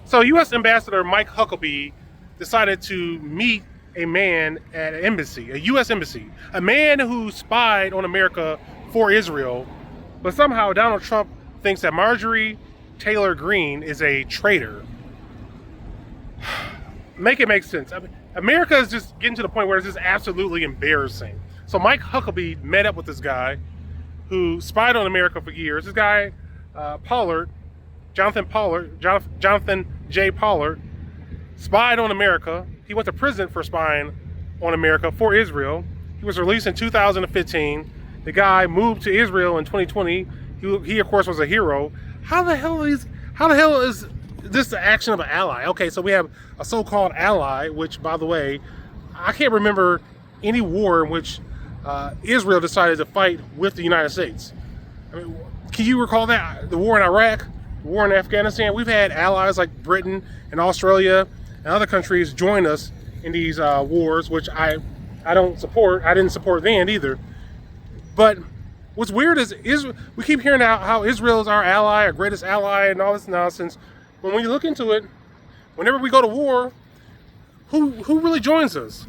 So U.S. Ambassador Mike Huckabee decided to meet a man at an embassy, a U.S. embassy, a man who spied on America for Israel, but somehow Donald Trump thinks that Marjorie Taylor Greene is a traitor. Make it make sense. I mean, America is just getting to the point where it's just absolutely embarrassing. So Mike Huckabee met up with this guy who spied on America for years. This guy, Jonathan J. Pollard, spied on America. He went to prison for spying on America for Israel. He was released in 2015. The guy moved to Israel in 2020. He of course was a hero. How the hell is this the action of an ally? Okay, so we have a so-called ally, which, by the way, I can't remember any war in which Israel decided to fight with the United States. I mean, can you recall that? The war in Iraq, the war in Afghanistan. We've had allies like Britain and Australia and other countries join us in these wars, which I don't support. I didn't support then either. But what's weird is we keep hearing how Israel is our ally, our greatest ally, and all this nonsense. But when you look into it, whenever we go to war, who really joins us?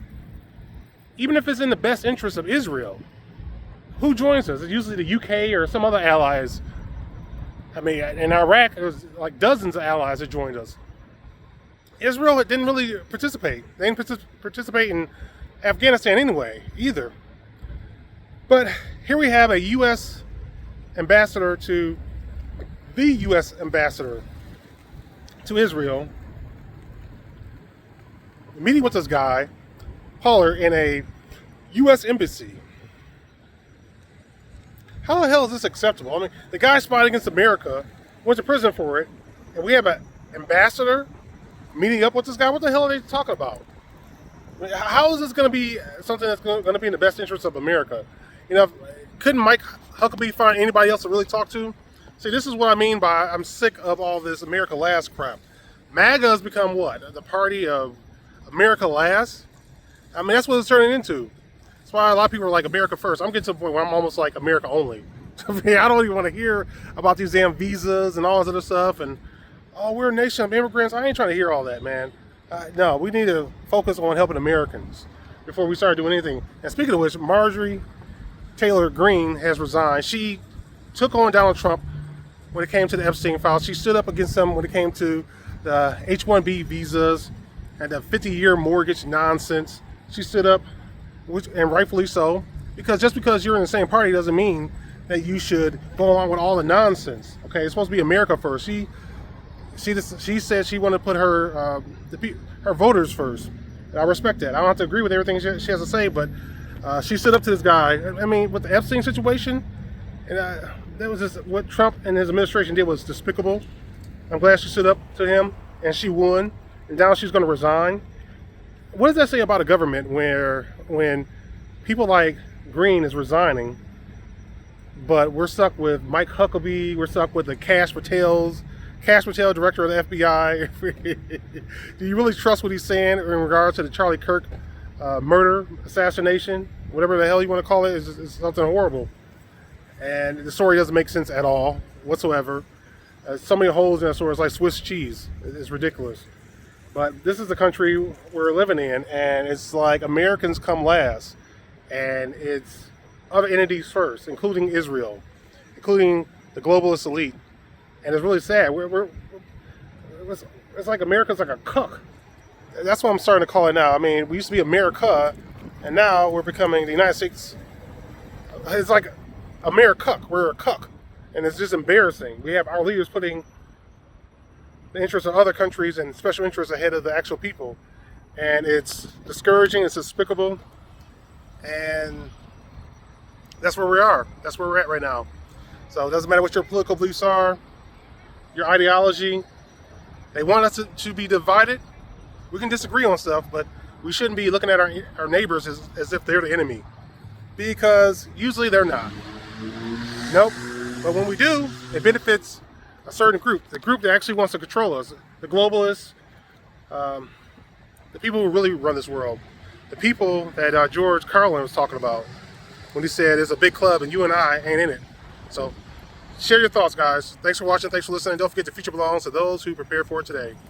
Even if it's in the best interest of Israel, who joins us? It's usually the UK or some other allies. I mean, in Iraq, there was like dozens of allies that joined us. Israel didn't really participate. They didn't participate in Afghanistan anyway, either. But here we have a U.S. ambassador to the U.S. ambassador to Israel meeting with this guy, Pollard, in a U.S. embassy. How the hell is this acceptable? I mean, the guy spied against America, went to prison for it, and we have an ambassador meeting up with this guy. What the hell are they talking about? I mean, how is this going to be something that's going to be in the best interest of America? You know, couldn't Mike Huckabee find anybody else to really talk to? See, this is what I mean by I'm sick of all this America Last crap. MAGA has become what? The party of America Last? I mean, that's what it's turning into. That's why a lot of people are like America First. I'm getting to the point where I'm almost like America Only. I mean, I don't even want to hear about these damn visas and all this other stuff. And, oh, we're a nation of immigrants. I ain't trying to hear all that, man. No, we need to focus on helping Americans before we start doing anything. And speaking of which, Marjorie Taylor Greene has resigned. She took on Donald Trump when it came to the Epstein files. She stood up against him when it came to the H-1B visas and the 50-year mortgage nonsense. She stood up, and rightfully so, because just because you're in the same party doesn't mean that you should go along with all the nonsense. Okay, it's supposed to be America first. She said she wanted to put her voters first. And I respect that. I don't have to agree with everything she has to say, but she stood up to this guy. I mean, with the Epstein situation, and that was just what Trump and his administration did was despicable. I'm glad she stood up to him, and she won. And now she's going to resign. What does that say about a government when people like Green is resigning, but we're stuck with Mike Huckabee, we're stuck with the Cash Patel director of the FBI? Do you really trust what he's saying in regards to the Charlie Kirk murder, assassination, whatever the hell you want to call it? Is something horrible. And the story doesn't make sense at all, whatsoever. So many holes in that story. It's like Swiss cheese. It's ridiculous. But this is the country we're living in, and it's like Americans come last, and it's other entities first, including Israel, including the globalist elite. And it's really sad. It's like America's like a cook. That's what I'm starting to call it now. I mean, we used to be America, and now we're becoming the United States. It's like America. We're a cook, and it's just embarrassing. We have our leaders putting the interests of other countries and special interests ahead of the actual people, and it's discouraging. It's despicable, and that's where we are. That's where we're at right now. So it doesn't matter what your political beliefs are, your ideology. They want us to be divided. We can disagree on stuff, but we shouldn't be looking at our neighbors as if they're the enemy, because usually they're not. Nope. But when we do, it benefits a certain group, the group that actually wants to control us, the globalists, the people who really run this world, the people that George Carlin was talking about when he said it's a big club and you and I ain't in it. So share your thoughts, guys. Thanks for watching. Thanks for listening. Don't forget the future belongs to those who prepare for it today.